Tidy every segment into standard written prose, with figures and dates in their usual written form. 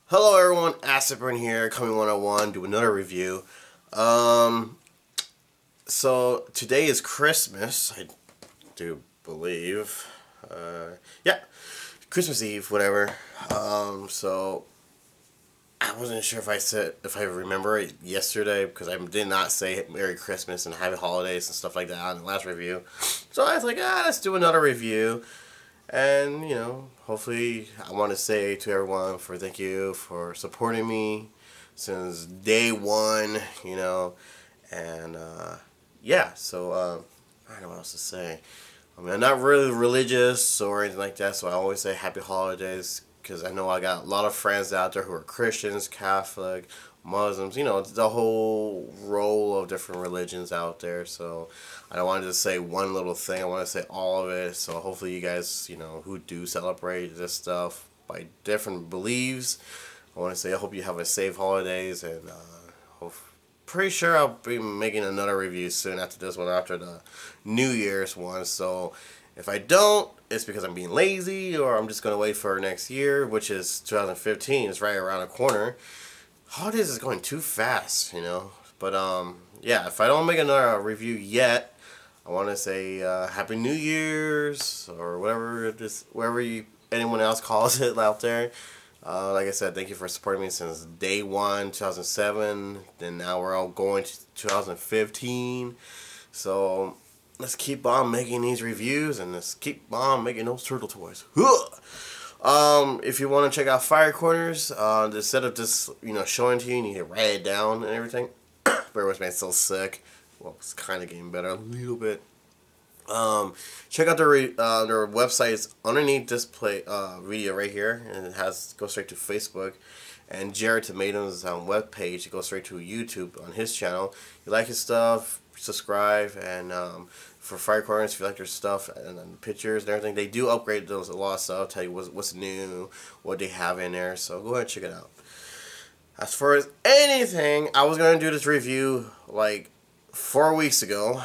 Hello everyone, Submarine here, coming 101, do another review. So today is Christmas, I do believe. Yeah, Christmas Eve, whatever. So I wasn't sure if I remember it yesterday, because I did not say Merry Christmas and Happy Holidays and stuff like that on the last review. So I was like, let's do another review. And, you know, hopefully I want to say to everyone thank you for supporting me since day one, you know. And, yeah, so, I don't know what else to say. I mean, I'm not really religious or anything like that, so I always say Happy Holidays, because I know I got a lot of friends out there who are Christians, Catholic, Muslims, you know, the whole roll of different religions out there. So I don't want to just say one little thing. I want to say all of it. So hopefully you guys, you know, who do celebrate this stuff by different beliefs, I want to say I hope you have a safe holidays, and pretty sure I'll be making another review soon after this one, after the New Year's one. So if I don't, it's because I'm being lazy, or I'm just going to wait for next year, which is 2015. It's right around the corner. Holidays is going too fast, you know. But, yeah, if I don't make another review yet, I want to say Happy New Year's, or whatever anyone else calls it out there. Like I said, thank you for supporting me since day one, 2007. Then now we're all going to 2015. So let's keep on making these reviews, and let's keep on making those turtle toys. If you want to check out Fire Corners, instead of just, you know, showing to you, you need to write it down and everything. Bear with me, it's still sick. Well, it's kind of getting better a little bit. Check out their website. It's underneath this video right here, and it goes straight to Facebook. And Jared Tomatoes' webpage, it goes straight to YouTube on his channel. You like his stuff, subscribe. And for Fire Corners, if you like their stuff and pictures and everything, they do upgrade those a lot of stuff. Tell you what's new, what they have in there. So go ahead and check it out. As far as anything, I was gonna do this review like 4 weeks ago,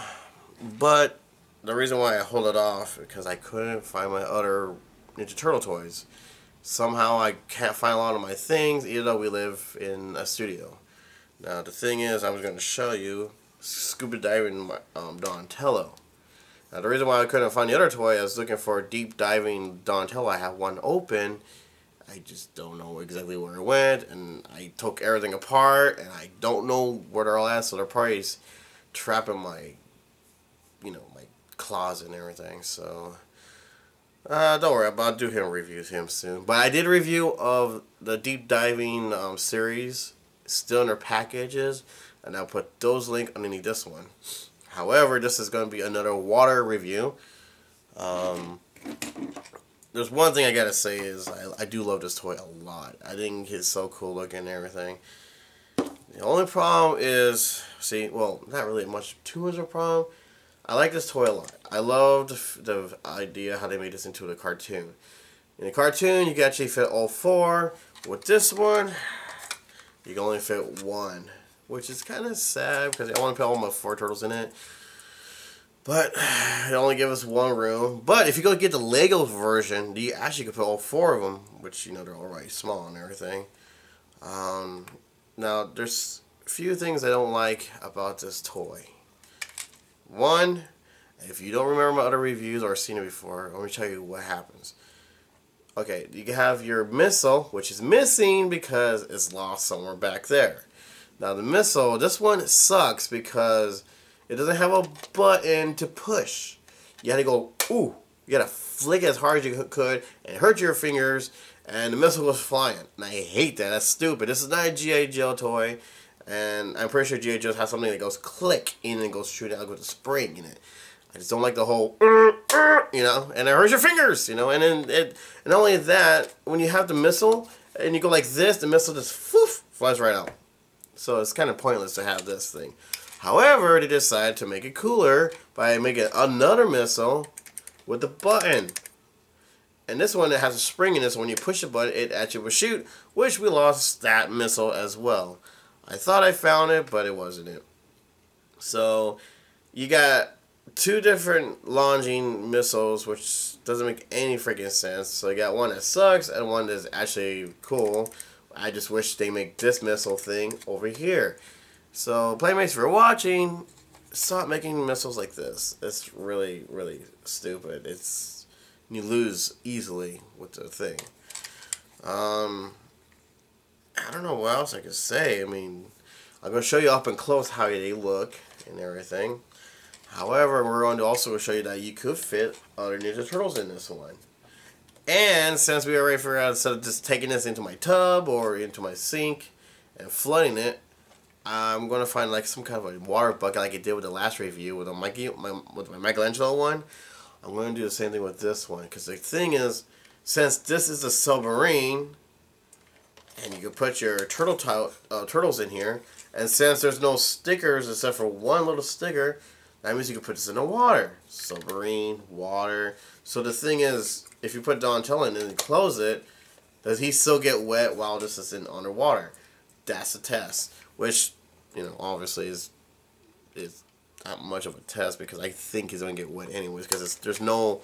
but the reason why I hold it off is because I couldn't find my other Ninja Turtle toys. Somehow I can't find a lot of my things, even though we live in a studio. Now the thing is, I was going to show you Scuba Diving Donatello. Now the reason why I couldn't find the other toy, I was looking for a deep diving Donatello. I have one open. I just don't know exactly where it went, and I took everything apart, and I don't know where they're all at, so they're probably trapped in my, you know, my closet and everything. So don't worry, I'll do him soon. But I did a review of the deep diving series, still in their packages, and I'll put those links underneath this one. However, this is going to be another water review. There's one thing I gotta say is I do love this toy a lot. I think it's so cool looking and everything. The only problem is, well, not really too much of a problem. I like this toy a lot. I loved the idea how they made this into a cartoon. In the cartoon, you can actually fit all four. With this one, you can only fit one, which is kind of sad because I want to put all my 4 turtles in it. But it only gives us one room. But if you go get the Lego version, you actually can put all 4 of them, which, you know, they're already small and everything. Now, there's a few things I don't like about this toy. One, if you don't remember my other reviews or seen it before, let me tell you what happens. Okay, you can have your missile, which is missing because it's lost somewhere back there. Now the missile, this one sucks because it doesn't have a button to push. You had to go, ooh, you gotta flick it as hard as you could and hurt your fingers, and the missile was flying. And I hate that. That's stupid. This is not a G.I. Joe toy. And I'm pretty sure G.I. Joe has something that goes click in and goes shooting out with a spring in it. I just don't like the whole, you know, and it hurts your fingers, you know. And then and not only that, when you have the missile and you go like this, the missile just flies right out. So it's kind of pointless to have this thing. However, they decided to make it cooler by making another missile with a button. And this one, it has a spring in this. When you push the button, it actually will shoot, which we lost that missile as well. I thought I found it, but it wasn't it. So you got 2 different launching missiles, which doesn't make any freaking sense. So you got one that sucks and one that's actually cool, I just wish they make this missile thing over here. So, Playmates, if you're watching, stop making missiles like this. It's really, really stupid. You lose easily with the thing. I don't know what else I could say. I mean, I'm going to show you up and close how they look and everything. However, we're going to also show you that you could fit other Ninja Turtles in this one. And since we already figured out, instead of just taking this into my tub or into my sink and flooding it, I'm going to find like some kind of a water bucket like I did with the last review with my Michelangelo one. I'm going to do the same thing with this one, because the thing is, since this is a submarine, and you can put your turtles in here, and since there's no stickers except for one little sticker, that means you can put this in the water. Submarine, water. So the thing is, if you put Donatello in and close it, does he still get wet while this is in underwater? That's a test. Which, you know, obviously is not much of a test, because I think he's going to get wet anyways, because there's no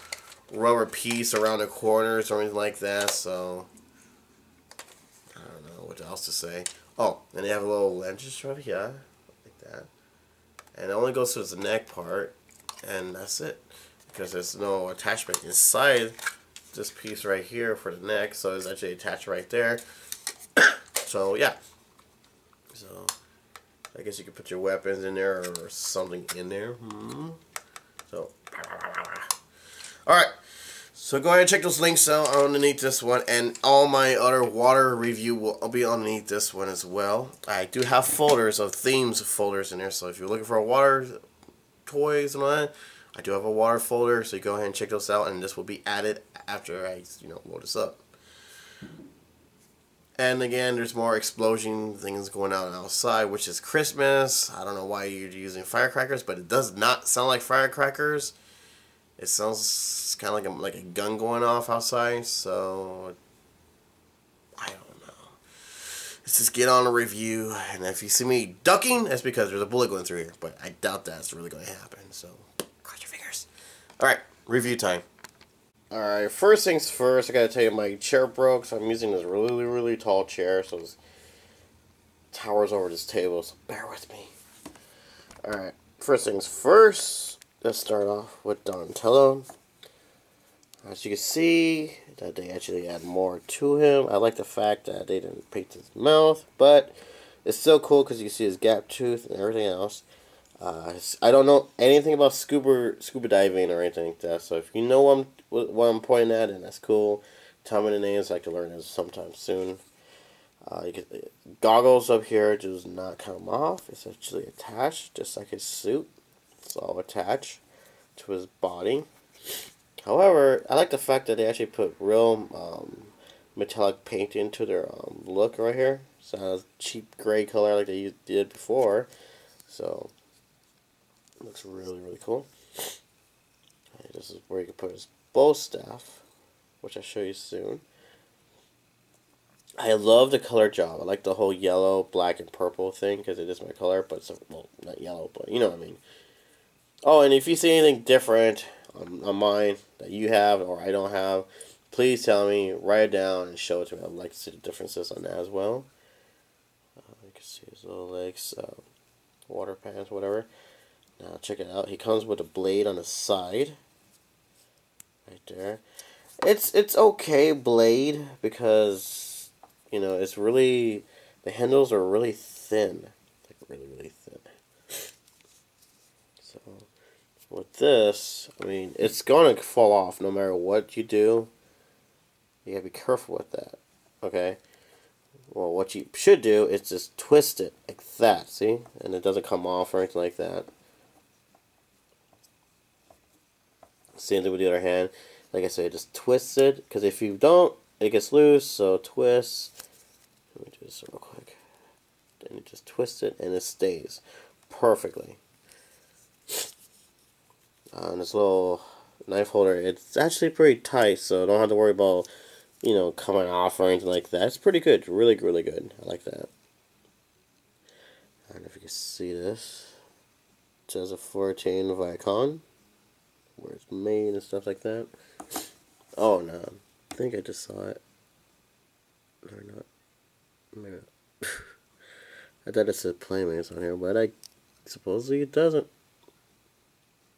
rubber piece around the corners or anything like that, so I don't know what else to say. Oh, and they have a little lens strap here, like that. And it only goes to the neck part, and that's it, because there's no attachment inside this piece right here for the neck, so it's actually attached right there. So, yeah. So, I guess you could put your weapons in there or something in there. So, alright. So go ahead and check those links out underneath this one, and all my other water review will be underneath this one as well. I do have folders of themes folders in there, so if you're looking for a water toys and all that, I do have a water folder, so you go ahead and check those out, and this will be added after I, load this up. And again, there's more explosion things going on outside, which is Christmas. I don't know why you're using firecrackers, but it does not sound like firecrackers. It sounds kind of like a gun going off outside, so I don't know. Let's just get on a review, and if you see me ducking, that's because there's a bullet going through here, but I doubt that's really going to happen, so cross your fingers. Alright, review time. Alright, first things first, I gotta tell you my chair broke, so I'm using this really, really tall chair, so it towers over this table, so bear with me. Alright, first things first. Let's start off with Donatello. As you can see, that they actually add more to him. I like the fact that they didn't paint his mouth, but it's still cool because you can see his gap tooth and everything else. I don't know anything about scuba diving or anything like that, so if you know what I'm pointing at, and that's cool. Tell me the names. I like to learn this sometime soon. You get goggles up here does not come off. It's actually attached, just like his suit. It's all attached to his body. However, I like the fact that they actually put real metallic paint into their look right here. It's not a cheap gray color like they did before. So, it looks really, really cool. Okay, this is where you can put his bow staff, which I'll show you soon. I love the color job. I like the whole yellow, black, and purple thing because it is my color, but it's, well, not yellow, but you know what I mean. Oh, and if you see anything different on mine that you have or I don't have, please tell me, write it down, and show it to me. I'd like to see the differences on that as well. You can see his little legs, water pants, whatever. Now check it out. He comes with a blade on the side, right there. It's okay blade because it's really, the handles are really thin, like really, really thin. So with this, I mean, it's going to fall off no matter what you do. You got to be careful with that, okay? Well, what you should do is just twist it like that, see? And it doesn't come off or anything like that. Same thing with the other hand. Like I said, just twist it, because if you don't, it gets loose, so twist. Let me do this real quick. Then you just twist it, and it stays perfectly. And this little knife holder, it's actually pretty tight, so don't have to worry about, coming off or anything like that. It's pretty good, really, really good. I like that. I don't know if you can see this. It says a 14 Viacon, where it's made and stuff like that. Oh no, I think I just saw it. Or not. I thought it said Playmates on here, but I supposedly it doesn't.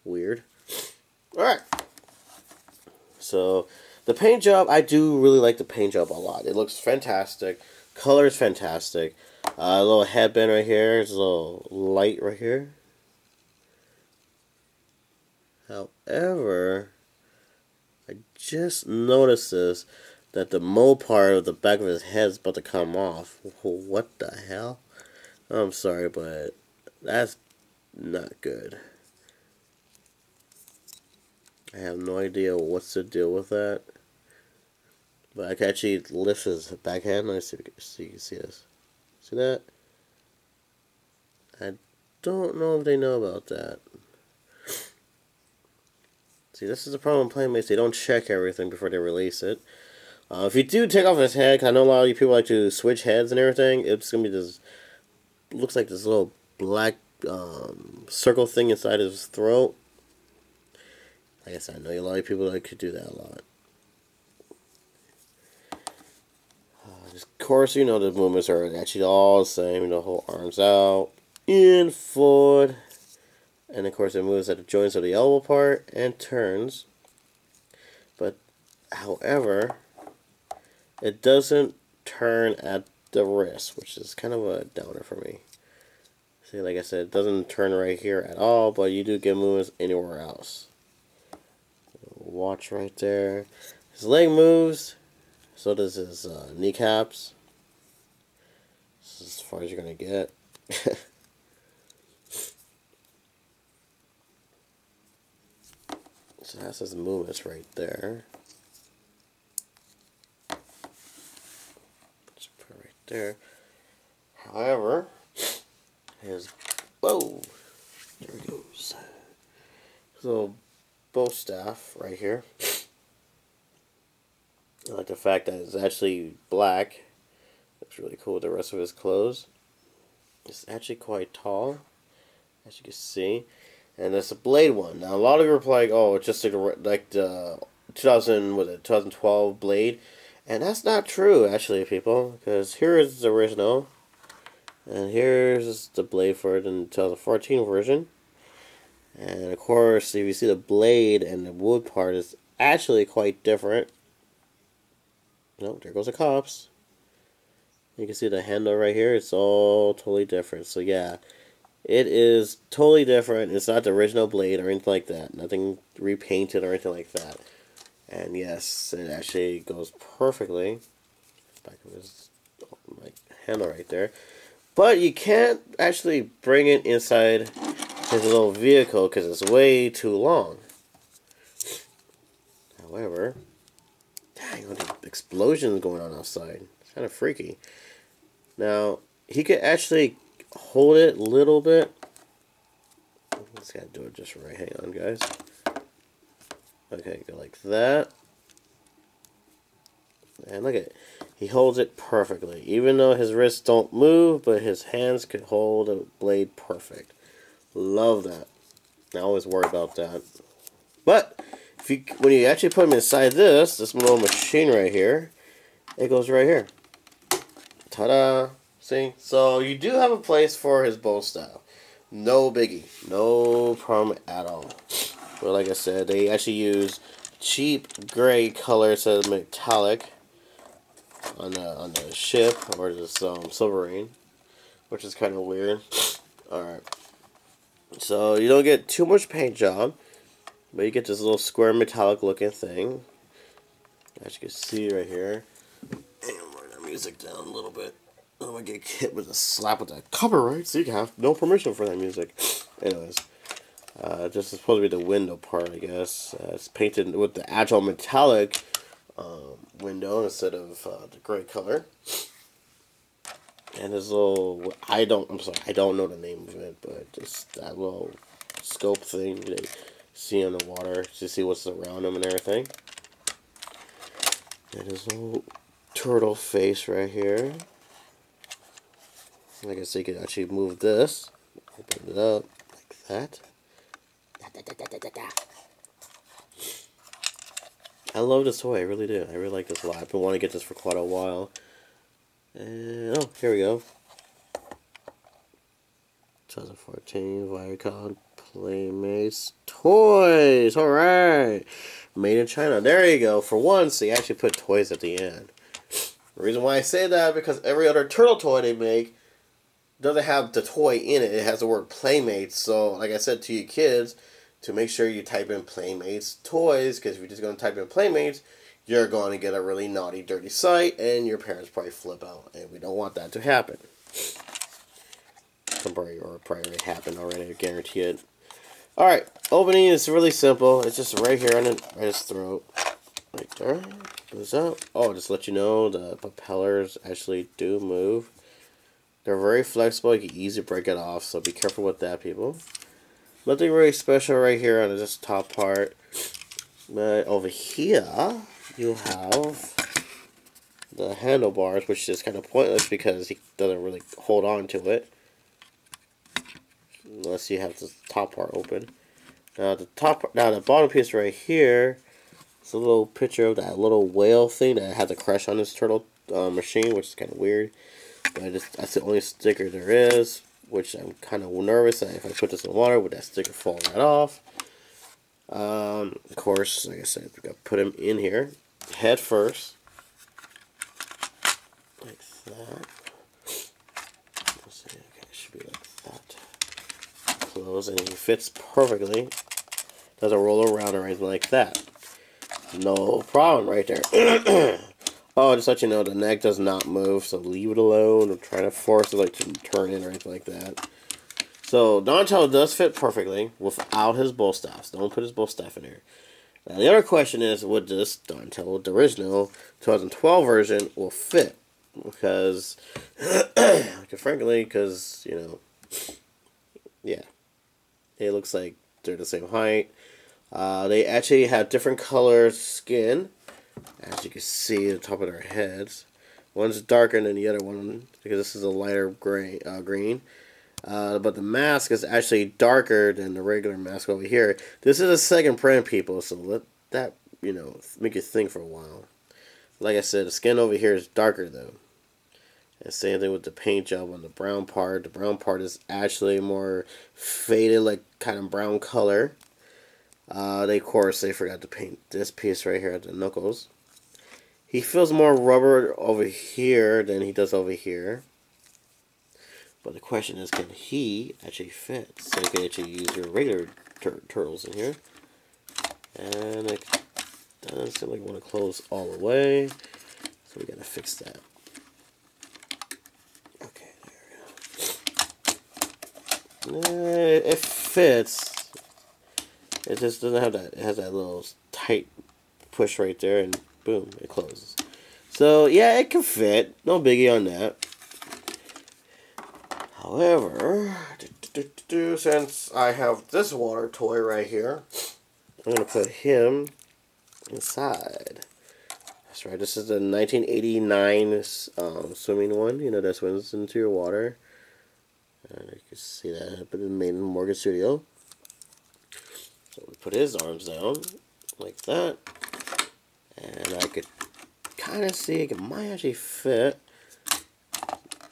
Weird. Alright. So, the paint job, I do really like the paint job a lot. It looks fantastic. Color is fantastic. A little headband right here. There's a little light right here. However, I just noticed this, that the mole part of the back of his head is about to come off. What the hell? I'm sorry, but that's not good. I have no idea what's the deal with that. But I can actually lift his backhand. Let's see if you can see this. See that? I don't know if they know about that. See, this is the problem with Playmates. They don't check everything before they release it. If you do take off his head, 'cause I know a lot of you people like to switch heads and everything, it's going to be this, looks like this little black circle thing inside his throat. Like I said, I know a lot of people like to do that a lot. Of course, you know the movements are actually all the same. The whole arms out, in, forward, and of course it moves at the joints of the elbow part and turns. But, however, it doesn't turn at the wrist, which is kind of a downer for me. See, like I said, it doesn't turn right here at all, but you do get movements anywhere else. Watch right there. His leg moves, so does his kneecaps. This is as far as you're going to get. So that's his movements right there. Just put it right there. However, his, whoa, there he goes. His little bow staff right here. I like the fact that it's actually black. Looks really cool with the rest of his clothes. It's actually quite tall, as you can see. And it's a blade one. Now a lot of you are like, oh, it's just like the 2012 blade. And that's not true, actually, people. Because here is the original. And here's the blade for the 2014 version. And of course, if you see the blade and the wood part is actually quite different. Nope, there goes the cops. You can see the handle right here. It's all totally different. So yeah, it is totally different. It's not the original blade or anything like that. Nothing repainted or anything like that. And yes, it actually goes perfectly. Back of his handle right there. But you can't actually bring it inside his little vehicle because it's way too long. However, dang, what the explosions going on outside. It's kind of freaky. Now, he could actually hold it a little bit. Just gotta do it just right. Hang on, guys. Okay, go like that. And look at it. He holds it perfectly. Even though his wrists don't move, but his hands could hold the blade perfect. Love that. I always worry about that. But if you, when you actually put him inside this little machine right here, it goes right here. Ta-da! See? So you do have a place for his bow style. No biggie. No problem at all. But like I said, they actually use cheap gray color instead of metallic on the ship or this Submarine, which is kind of weird. Alright. So you don't get too much paint job, but you get this little square metallic looking thing. As you can see right here. And I'm bring that music down a little bit. I don't want to get hit with a slap with that copyright, so you can have no permission for that music. Anyways, this is supposed to be the window part, I guess. It's painted with the actual metallic window instead of the gray color. And this little, I don't know the name of it, but just that little scope thing they see in the water to see what's around them and everything. And his little turtle face right here. Like I said, you can actually move this, open it up like that. I love this toy, I really do. I really like this a lot. I've been wanting to get this for quite a while. And, oh, here we go. 2014 Viacom Playmates Toys. Alright. Made in China. There you go. For once, they actually put toys at the end. The reason why I say that, because every other turtle toy they make doesn't have the toy in it. It has the word Playmates. So, like I said to you kids, to make sure you type in Playmates Toys, because if you're just going to type in Playmates, you're going to get a really naughty, dirty site, and your parents probably flip out. And we don't want that to happen. Probably already happened already, I guarantee it. Alright, opening is really simple. It's just right here on his throat. Right there. Goes up. Oh, just let you know, the propellers actually do move. They're very flexible. You can easily break it off, so be careful with that, people. Nothing really special right here on this top part. But over here, you have the handlebars, which is kind of pointless because he doesn't really hold on to it. Unless you have the top part open. Now the bottom piece right here, it's a little picture of that little whale thing that had the crash on this turtle machine, which is kind of weird. But that's the only sticker there is, which I'm kind of nervous that if I put this in water, would that sticker fall right off? Of course, like I said, we got to put him in here, head first, like that. Let's see, okay, it should be like that. Close, and he fits perfectly. Doesn't roll around or anything like that. No problem right there. Oh, just let you know, the neck does not move, so leave it alone. I'm trying to force it to turn in or anything like that. So Donatello does fit perfectly without his bull staffs. Don't put his bull staff in here. Now the other question is, would this Donatello, the original 2012 version, will fit? Because, frankly, because, you know, yeah. It looks like they're the same height. They actually have different color skin, as you can see at the top of their heads. One's darker than the other one, because this is a lighter gray, green. But the mask is actually darker than the regular mask over here. This is a second print, people, so let that, you know, make you think for a while. Like I said, the skin over here is darker, though. And same thing with the paint job on the brown part. The brown part is actually more faded, like kind of brown color. Of course, they forgot to paint this piece right here at the knuckles. He feels more rubber over here than he does over here. But the question is, can he actually fit? So you can actually use your regular turtles in here. And it doesn't seem like you want to close all the way. So we got to fix that. Okay, there we go. It fits. It just doesn't have that. It has that little tight push right there, and boom, it closes. So yeah, it can fit. No biggie on that. However, since I have this water toy right here, I'm going to put him inside. That's right, this is the 1989 swimming one, you know, that swims into your water. And you can see that happened made in Morgan Studio. So we put his arms down, like that. And I could kind of see it might actually fit.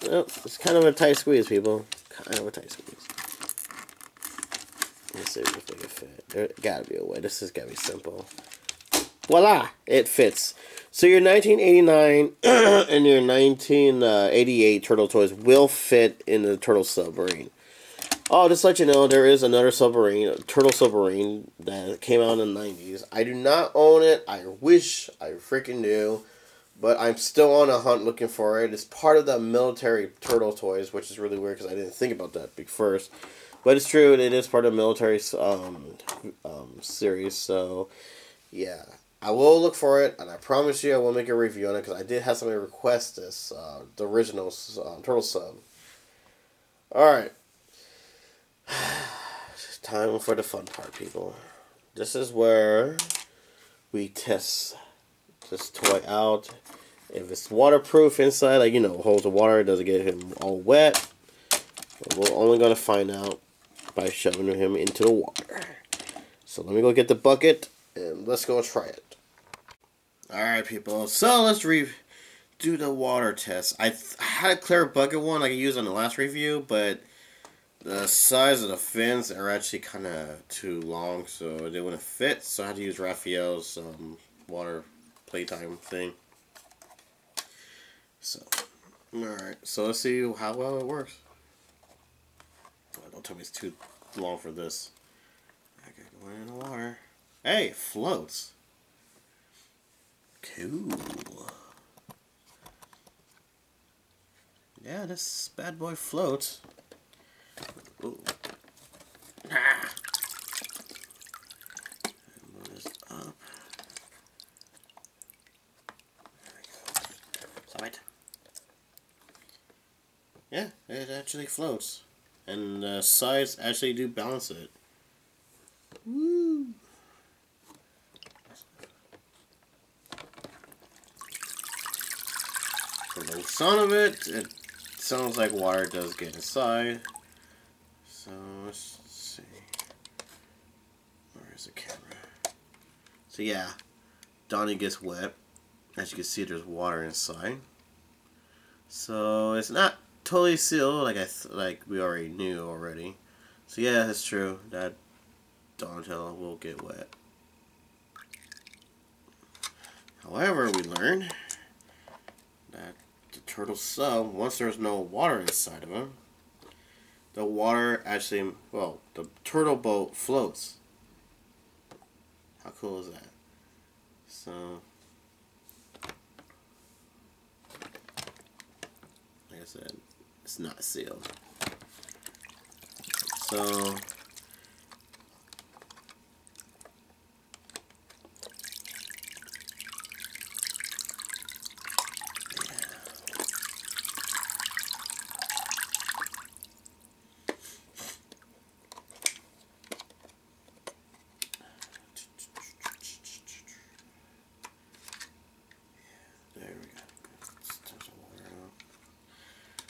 Well, it's kind of a tight squeeze, people. Kind of a tight squeeze. Let's see if they can fit. There gotta be a way. This has gotta be simple. Voila! It fits. So your 1989 and your 1988 Turtle Toys will fit in the Turtle Submarine. Oh, just to let you know, there is another Submarine, Turtle Submarine, that came out in the 90s. I do not own it. I wish I freaking knew. But I'm still on a hunt looking for it. It's part of the military Turtle Toys, which is really weird because I didn't think about that first. But it's true, it is part of the military series. So, yeah. I will look for it, and I promise you I will make a review on it because I did have somebody request this, the original Turtle Sub. Alright. It's time for the fun part, people. This is where we test this toy out. If it's waterproof inside, like, you know, holds the water, doesn't get him all wet. We're only going to find out by shoving him into the water. So let me go get the bucket, and let's go try it. Alright, people. So let's do the water test. I had a clear bucket one like I used on the last review, but the size of the fins are actually kind of too long, so they wouldn't fit. So I had to use Raphael's water playtime thing. So, alright. So let's see how well it works. Oh, don't tell me it's too long for this. I gotta go in the water. Hey, it floats. Cool. Yeah, this bad boy floats. Ooh. Ah. Move this up. There we go. Stop it. Yeah, it actually floats. And the sides actually do balance it. Woo! For the sound of it, it sounds like water does get inside. So let's see. Where's the camera? So yeah, Donnie gets wet. As you can see, there's water inside. So it's not totally sealed like we already knew already. So yeah, it's true that Donatello will get wet. However, we learned that the turtle sub, once there's no water inside of him, the water actually, well, the turtle boat floats. How cool is that? So, like I said, it's not sealed. So,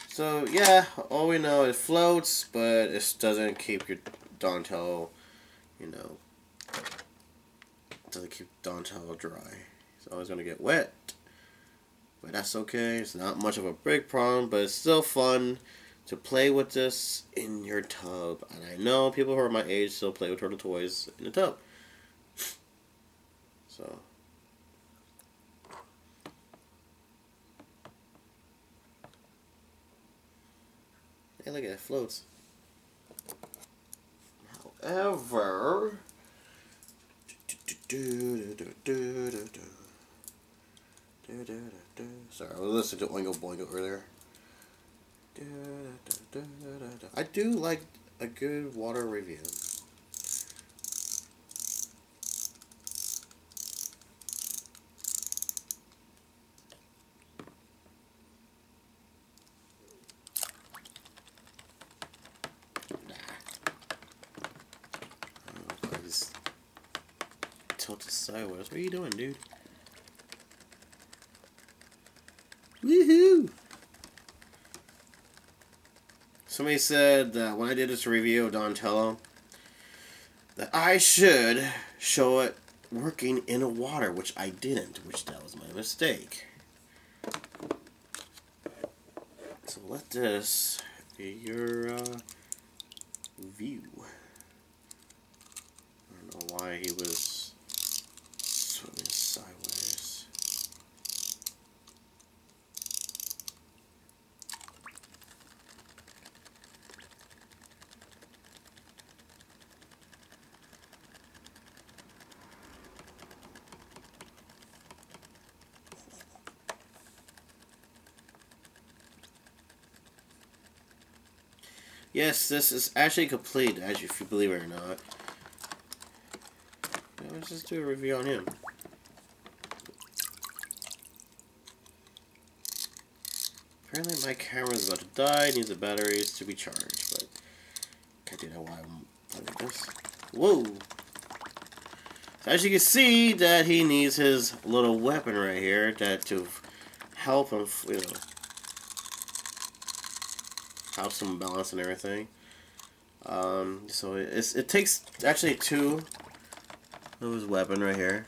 so yeah, all we know, it floats, but it doesn't keep your Donatello, you know, doesn't keep Donatello dry. It's always going to get wet, but that's okay. It's not much of a big problem, but it's still fun to play with this in your tub. And I know people who are my age still play with turtle toys in the tub. So. Hey, look at it, it floats. However, sorry, I was listening to Oingo Boingo earlier. I do like a good water review. Tilted sideways. What are you doing, dude? Woohoo! Somebody said that when I did this review of Donatello, that I should show it working in the water, which I didn't, which that was my mistake. So let this be your view. I don't know why he was swimming sideways. Yes, this is actually complete, as if you believe it or not. Now let's just do a review on him. Apparently my camera's about to die, needs the batteries to be charged, but can't do that while I'm playing this. Whoa! So as you can see, that he needs his little weapon right here that to help him, you know, help some balance and everything. So it takes actually two of his weapon right here.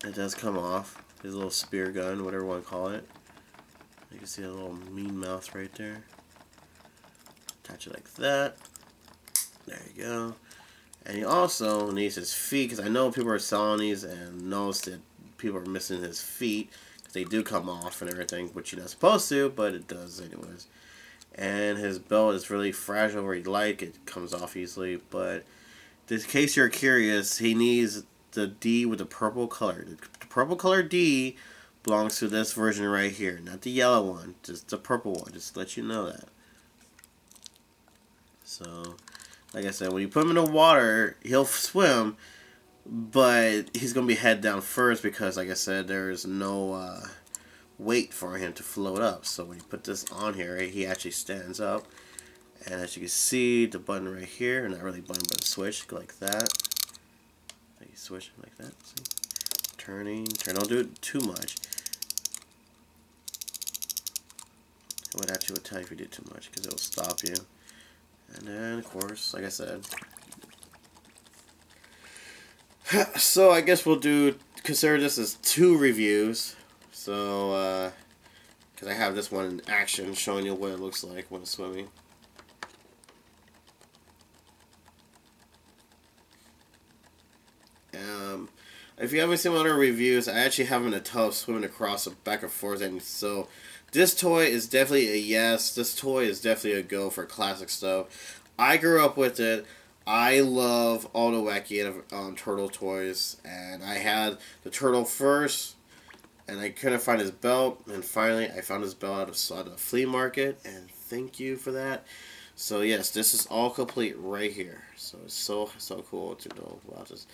It does come off. his little spear gun, whatever you want to call it. You can see a little mean mouth right there. Attach it like that. There you go. And he also needs his feet, because I know people are selling these and notice that people are missing his feet, because they do come off and everything, which you're not supposed to, but it does anyways. And his belt is really fragile, very light, it comes off easily, but in case you're curious, he needs the D with the purple color. The purple color D belongs to this version right here, not the yellow one, just the purple one, just to let you know that. So, like I said, when you put him in the water, he'll swim, but he's going to be head down first because, like I said, there's no weight for him to float up. So when you put this on here, he actually stands up. And as you can see, the button right here, not really button, but a switch, go like that. You switch like that, see? Turning, don't do it too much. It would actually tell you if you did too much because it will stop you. And then, of course, like I said. So I guess we'll consider this as 2 reviews. So, because I have this one in action showing you what it looks like when it's swimming. If you haven't seen my other reviews, I actually have him in a tub swimming across back and forth, and so this toy is definitely a yes. This toy is definitely a go for classic stuff. I grew up with it. I love all the wacky turtle toys, and I had the turtle first, and I couldn't find his belt, and finally I found his belt at a flea market, and thank you for that. So yes, this is all complete right here. So it's so cool to know about this.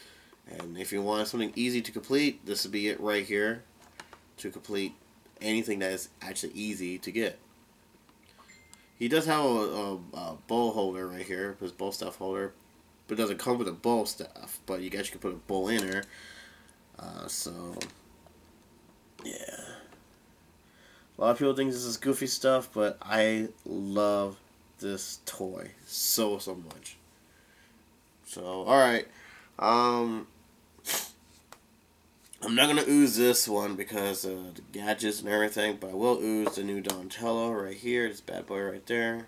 And if you want something easy to complete, this would be it right here to complete anything that is actually easy to get. He does have a bowl holder right here, his bowl stuff holder, but it doesn't come with a bowl stuff, but you guys can put a bowl in there. So, yeah. A lot of people think this is goofy stuff, but I love this toy so much. So, alright. I'm not going to ooze this one because of the gadgets and everything, but I will ooze the new Donatello right here, this bad boy right there.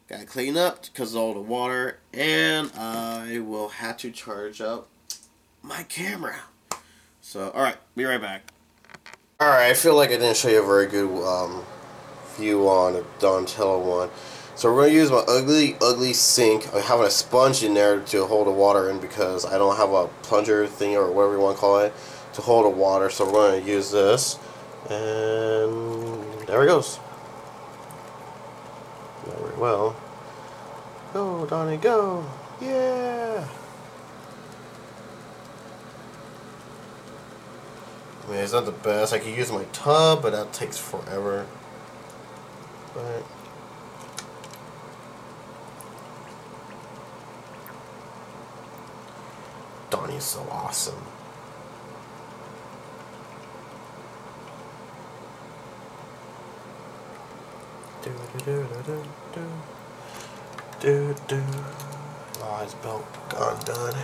Gotta clean up because of all the water, and I will have to charge up my camera. So, alright, be right back. Alright, I feel like I didn't show you a very good view on the Donatello one. So we're going to use my ugly sink. I'm having a sponge in there to hold the water in because I don't have a plunger thing or whatever you want to call it to hold the water. So we're going to use this. And there it goes. Very well. Go, Donnie, go. Yeah. I mean, it's not the best. I could use my tub, but that takes forever. But Donnie's so awesome. Oh, his belt undone.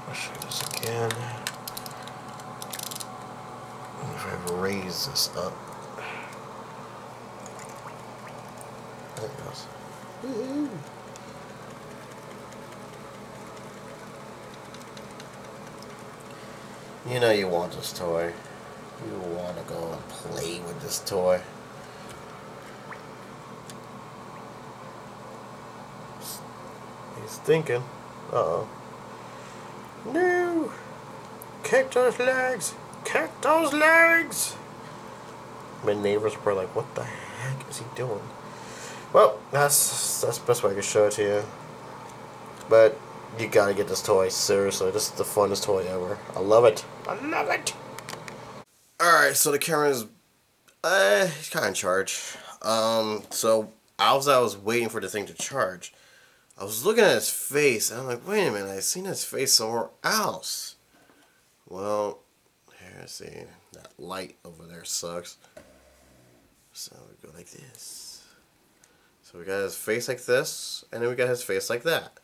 I'll show you this again. If I raise this up. There it goes. Woohoo! You know you want this toy. You want to go and play with this toy. He's thinking. Uh-oh. No! Kick those legs! Kick those legs! My neighbors were like, what the heck is he doing? Well, that's the best way I can show it to you. But you gotta get this toy, seriously. This is the funnest toy ever. I love it. I love it! Alright, so the camera's kind of charged. So as I was waiting for the thing to charge, I was looking at his face, and I'm like, wait a minute, I've seen his face somewhere else. Well, here, see, that light over there sucks. So we go like this. So we got his face like this, and then we got his face like that.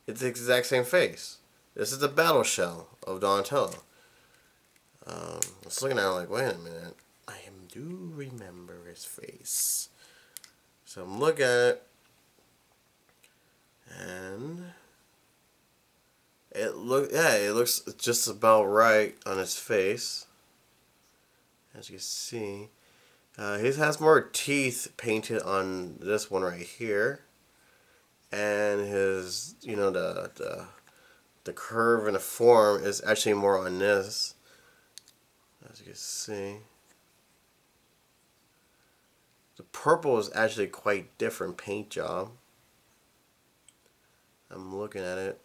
It's the exact same face. This is the battle shell of Donatello. I was looking at it like, wait a minute. I do remember his face. So I'm looking at it. And it looks just about right on his face. As you can see. He has more teeth painted on this one right here. And his, you know, the curve and the form is actually more on this. As you can see. The purple is actually quite different paint job. I'm looking at it.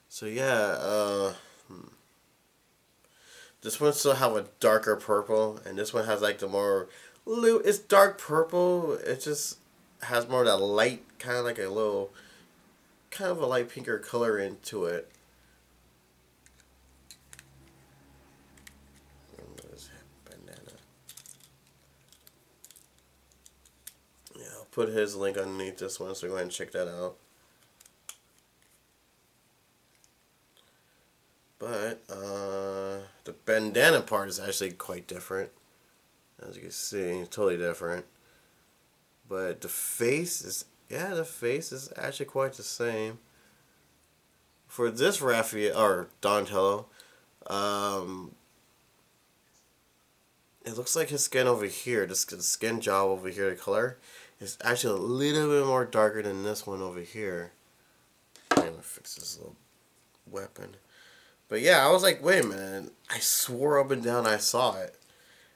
So yeah, this one still have a darker purple, and this one has like the more, it's dark purple. It just has more of that light, kind of like a little, kind of a light pinker color into it. Yeah, I'll put his link underneath this one, so go ahead and check that out. But the bandana part is actually quite different. As you can see, totally different. But the face is, yeah, the face is actually quite the same. For this Raphael, or Donatello, it looks like his skin over here, the skin job over here, the color, is actually a little bit more darker than this one over here. I'm gonna fix this little weapon. But yeah, I was like, wait a minute. I swore up and down I saw it.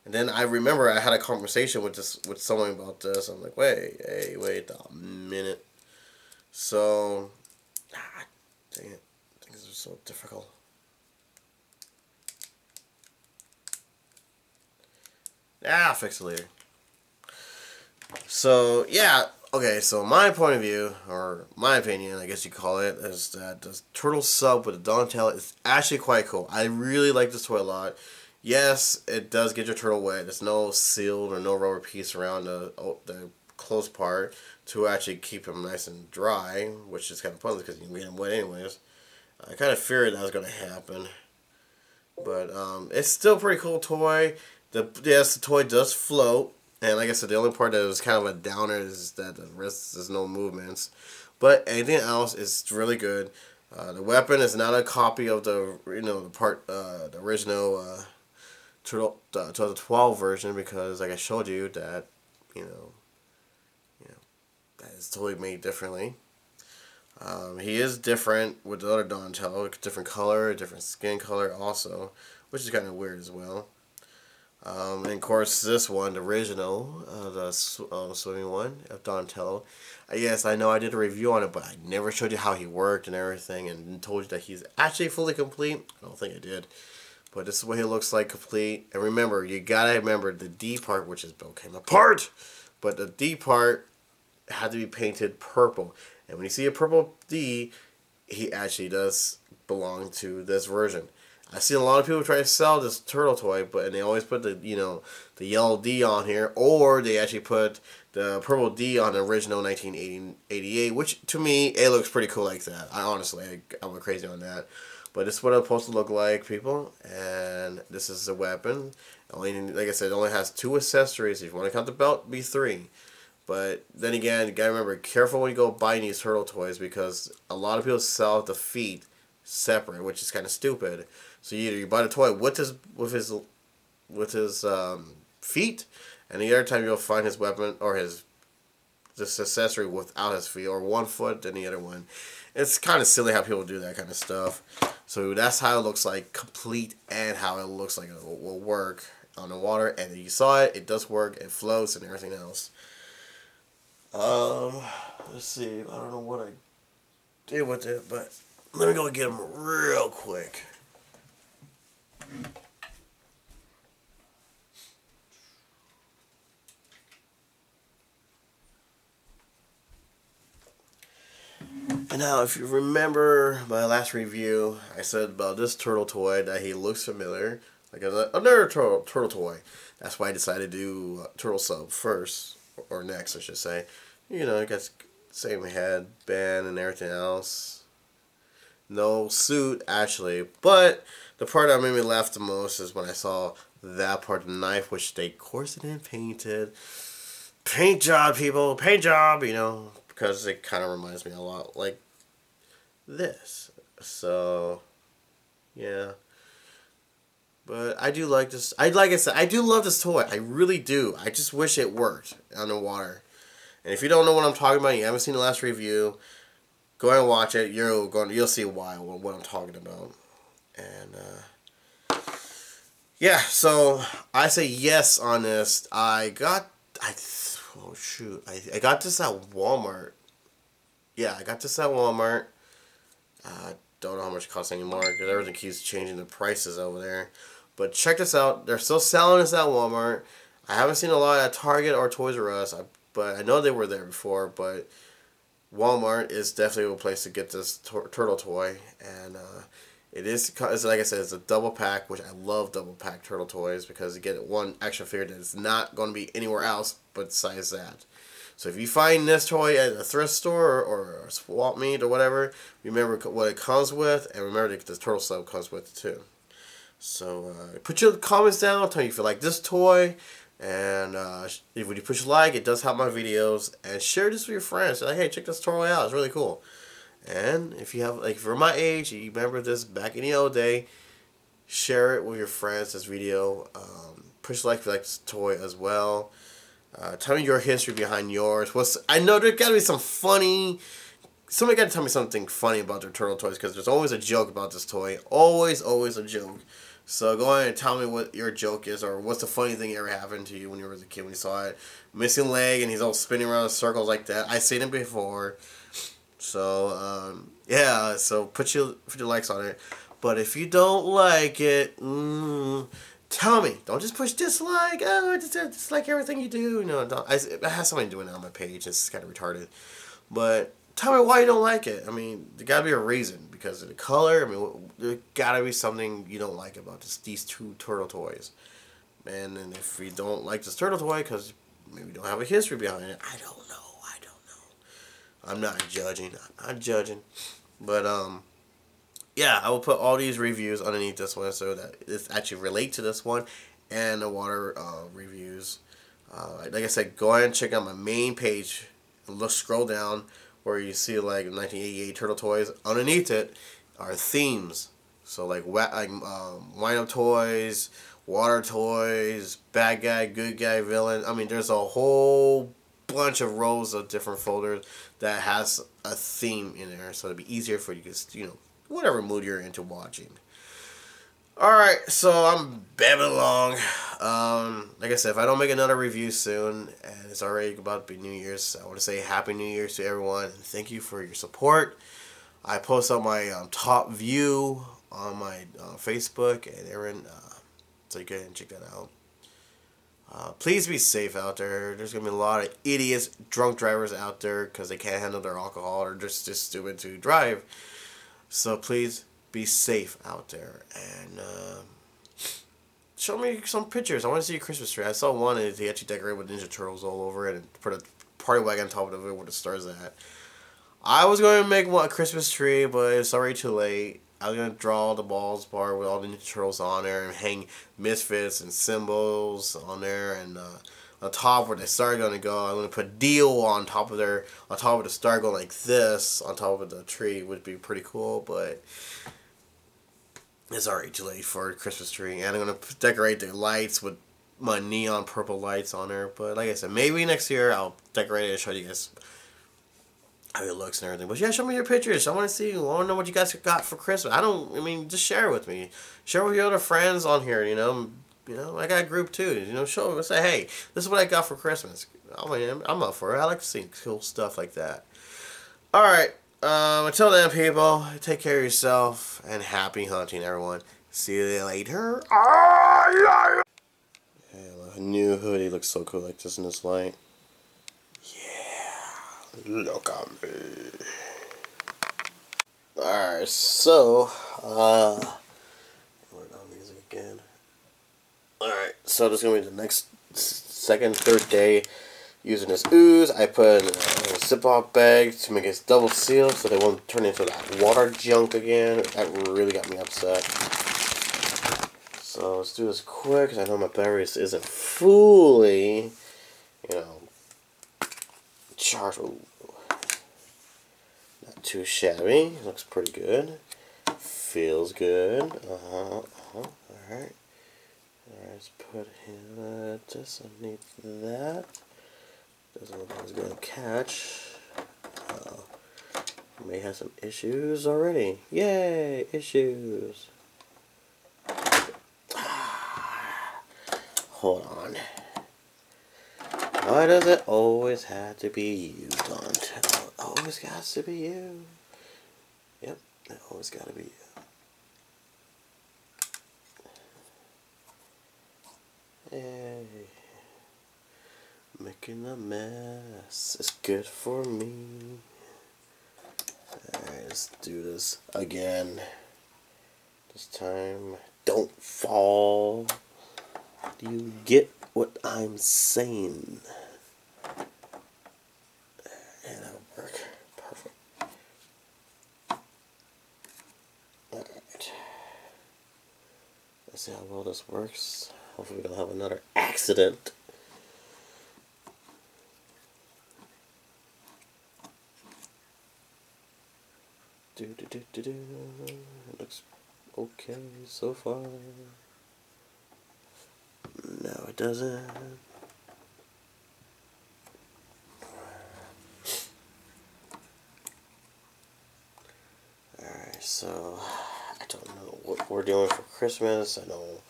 And then I remember I had a conversation with someone about this. I'm like, wait a minute. So, dang it. Things are so difficult. I'll fix it later. So, yeah. Okay, so my point of view, or my opinion, I guess you call it, is that the turtle sub with the Donatello is actually quite cool. I really like this toy a lot. Yes, it does get your turtle wet. There's no sealed or no rubber piece around the closed part to actually keep him nice and dry, which is kind of puzzling because you can get him wet anyways. I kind of feared that was going to happen. But it's still a pretty cool toy. Yes, the toy does float. And like I said, the only part that was kind of a downer is that the rest is no movements. But anything else is really good. The weapon is not a copy of the the original 2012 version, because like I showed you that that is totally made differently. He is different with the other Donatello, different color, different skin color also, which is kind of weird as well. And of course, this one, the original, the swimming one of Donatello. Yes, I know I did a review on it, but I never showed you how he worked and everything, and told you that he's actually fully complete. I don't think I did, but this is what he looks like complete. And remember, you gotta remember the D part, which is came apart, but the D part had to be painted purple. And when you see a purple D, he actually does belong to this version. I've seen a lot of people try to sell this turtle toy, and they always put the yellow D on here, or they actually put the purple D on the original 1988, which to me it looks pretty cool like that. I'm crazy on that. But this is what it's supposed to look like, people, and this is the weapon. Like I said, it only has 2 accessories. If you want to count the belt, it'd be 3. But then again, you gotta remember, careful when you go buying these turtle toys, because a lot of people sell the feet separate, which is kind of stupid. So either you buy the toy with his feet, and the other time you'll find his weapon or this accessory without his feet, or one foot and the other one. It's kind of silly how people do that kind of stuff. So that's how it looks like complete, and how it looks like it will work on the water. And you saw it; it does work. It floats and everything else. Let's see. I don't know what I did with it, but let me go get him real quick. And now, if you remember my last review, I said about this turtle toy that he looks familiar, like another turtle toy. That's why I decided to do turtle sub first, or next, I should say. It got the same head, band, and everything else. No suit, actually. But the part that made me laugh the most is when I saw that part of the knife, which they coursed and painted. Paint job, people. Paint job, you know. Because it kind of reminds me a lot like this. So, yeah. But I do like this. Like I said, I do love this toy. I really do. I just wish it worked underwater. And if you don't know what I'm talking about, you haven't seen the last review, go ahead and watch it. You'll see why what I'm talking about. And yeah, so I say yes on this. Oh shoot, I got this at Walmart. Yeah, I got this at Walmart. Don't know how much it costs anymore because everything keeps changing the prices over there. But check this out. They're still selling this at Walmart. I haven't seen a lot at Target or Toys R Us, but I know they were there before. But Walmart is definitely a place to get this turtle toy. And it's like I said, it's a double pack, which I love double pack turtle toys because you get one action figure that is not going to be anywhere else but besides that. So if you find this toy at a thrift store or a swap meet or whatever, remember what it comes with, and remember that the turtle sub comes with it too. So put your comments down, tell me if you like this toy, and if you push like, it does help my videos, and share this with your friends. Say like, hey, check this toy out, it's really cool. And if you have, like, if you're my age, you remember this back in the old day, share it with your friends, this video. Push like if you like this toy as well. Tell me your history behind yours. I know there gotta be some funny. Somebody gotta tell me something funny about their turtle toys because there's always a joke about this toy. Always a joke. So go ahead and tell me what your joke is, or what's the funny thing that ever happened to you when you were a kid when you saw it. Missing leg and he's all spinning around in circles like that. I've seen it before. So yeah. So put your likes on it. But if you don't like it, tell me. Don't just push dislike. Oh, dislike everything you do. No, don't. I have somebody doing it on my page. It's kind of retarded. But tell me why you don't like it. I mean, there gotta be a reason. Because of the color. I mean, there gotta be something you don't like about these two turtle toys. And then if you don't like this turtle toy because maybe you don't have a history behind it, I don't know. I'm not judging. But yeah, I will put all these reviews underneath this one so that it's actually relate to this one and the water reviews. Like I said, go ahead and check out my main page and scroll down where you see like 1988 turtle toys. Underneath it are themes. So like wind-up toys, water toys, bad guy, good guy, villain. I mean, there's a whole bunch of rows of different folders that has a theme in there, so it'd be easier for you to, you know, whatever mood you're into watching. Alright, so I'm babbling along. Like I said, if I don't make another review soon, and it's already about to be New Year's, I want to say Happy New Year's to everyone, and thank you for your support. I post up my top view on my Facebook, and everyone, so you can check that out. Please be safe out there. There's going to be a lot of idiots, drunk drivers out there because they can't handle their alcohol or just stupid to drive. So please be safe out there. And show me some pictures. I want to see your Christmas tree. I saw one and they actually decorated with Ninja Turtles all over it and put a party wagon on top of it where the stars at. I was going to make a Christmas tree, but it's already too late. I was going to draw the balls bar with all the Ninja Turtles on there and hang Misfits and symbols on there, and on top where the star going to go, I'm going to put Dio on top of the star going like this on top of the tree. Would be pretty cool, but it's already too late for a Christmas tree. And I'm going to decorate the lights with my neon purple lights on there. But like I said, maybe next year I'll decorate it and show you guys how it looks and everything. But yeah, show me your pictures. I want to see. I want to know what you guys got for Christmas. I mean, just share it with me. Share with your other friends on here. You know, I got a group too. You know, show. Say, hey, this is what I got for Christmas. I mean, I'm up for it. I like to see cool stuff like that. All right. Until then, people, take care of yourself and happy hunting, everyone. See you later. Yeah, a new hoodie looks so cool like this in this light. Look at me. Alright, so, we're on music again. Alright, so this is going to be the next, second, third day. using this ooze, I put in a Ziploc bag to make it double sealed so they won't turn into that water junk again. That really got me upset. So let's do this quick, because I know my battery isn't fully, you know, charged. Ooh. Not too shabby. Looks pretty good. Feels good. Alright. Alright, let's put him just underneath that. Doesn't look like it's going to catch. May have some issues already. Yay! Issues! Hold on. Why does it always have to be you, Don't? It always got to be you. Yep, it always got to be you. Hey. Making a mess is good for me. Alright, let's do this again. This time, don't fall. Do you get what I'm saying? And that'll work. Perfect. Alright. Let's see how well this works. Hopefully we don't have another accident. It looks okay so far. No, it doesn't. Alright, so I don't know what we're doing for Christmas. I know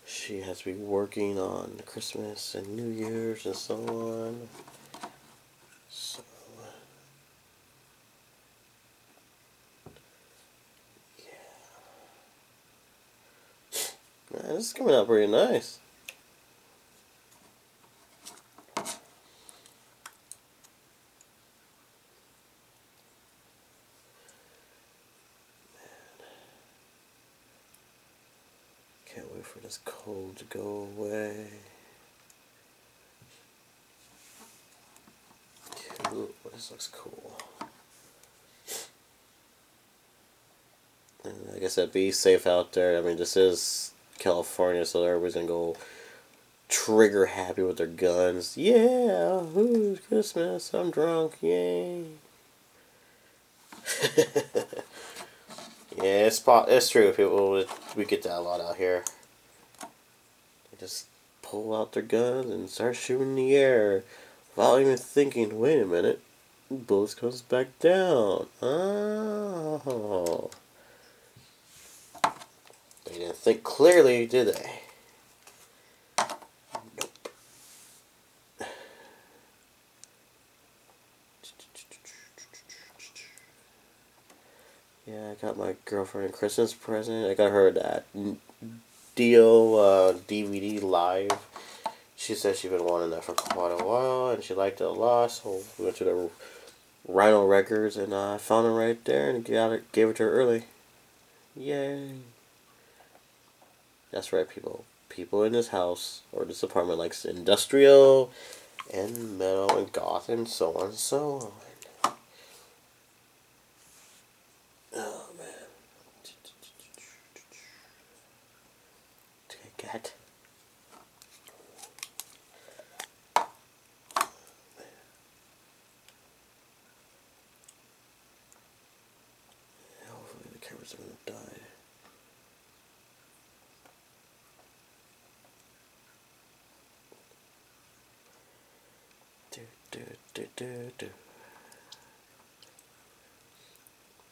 she has to be working on Christmas and New Year's and so on. So man, this is coming out pretty nice. Can't wait for this cold to go away. Ooh, this looks cool. And like I said, be safe out there. I mean, this is California, so everybody's gonna go trigger happy with their guns. Yeah, ooh, Christmas, I'm drunk, yay. Yeah, it's true. People, we get that a lot out here. They just pull out their guns and start shooting in the air without even thinking, wait a minute, bullets comes back down. Oh. They didn't think clearly, did they? Nope. Yeah, I got my girlfriend a Christmas present. I got her that Dio DVD live. She said she's been wanting that for quite a while, and she liked it a lot. So we went to the Rhino Records, and I found it right there, and gave it to her early. Yay! That's right, people. People in this house or this apartment likes industrial and metal and goth and so on and so on. Oh man. Take that. Hopefully the cameras are gonna die.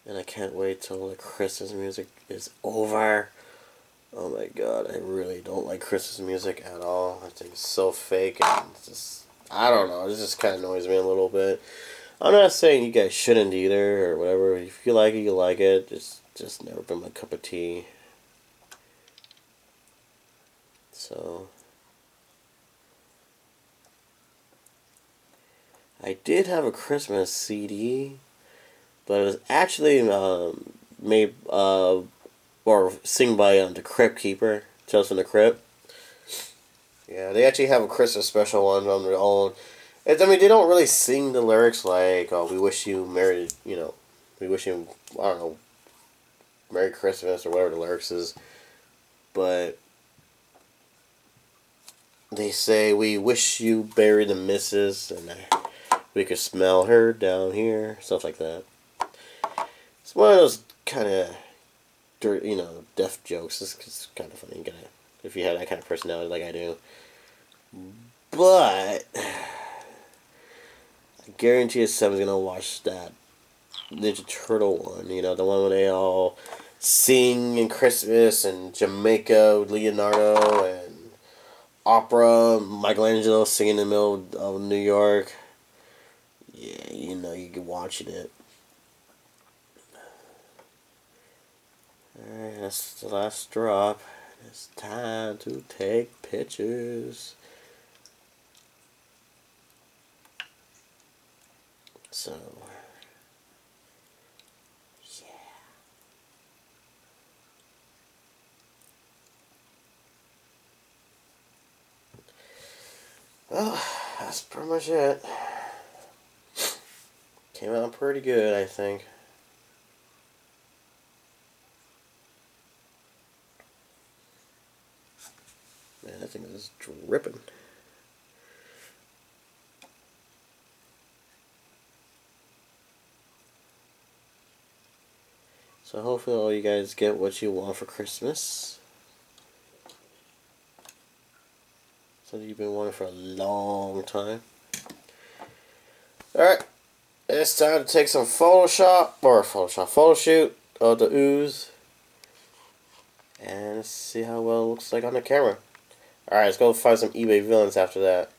And I can't wait till the Christmas music is over. Oh my god, I really don't like Christmas music at all. I think it's so fake and it's just, I don't know, it just kind of annoys me a little bit. I'm not saying you guys shouldn't either or whatever. If you like it, you like it. It's just never been my cup of tea. So I did have a Christmas CD, but it was actually made or sing by the Crypt Keeper, Tales from the Crypt. Yeah, they actually have a Christmas special one on their own. I mean, they don't really sing the lyrics like, "Oh, we wish you married," you know, we wish you, I don't know, Merry Christmas or whatever the lyrics is. But they say, "We wish you buried the missus, and we could smell her down here," stuff like that. It's one of those kind of, you know, death jokes. It's kind of funny, if you have that kind of personality like I do. But I guarantee you someone's gonna watch that Ninja Turtle one. You know, the one where they all sing in Christmas and Jamaica with Leonardo and opera, Michelangelo singing in the middle of New York. Yeah, you know, you can watching it. Alright, that's the last drop. It's time to take pictures. So, yeah. Well, that's pretty much it. Came out pretty good, I think. Man, that thing is dripping. So hopefully all you guys get what you want for Christmas. Something you've been wanting for a long time. Alright. It's time to take some photo shoot of the ooze. And see how well it looks like on the camera. Alright, let's go find some eBay villains after that.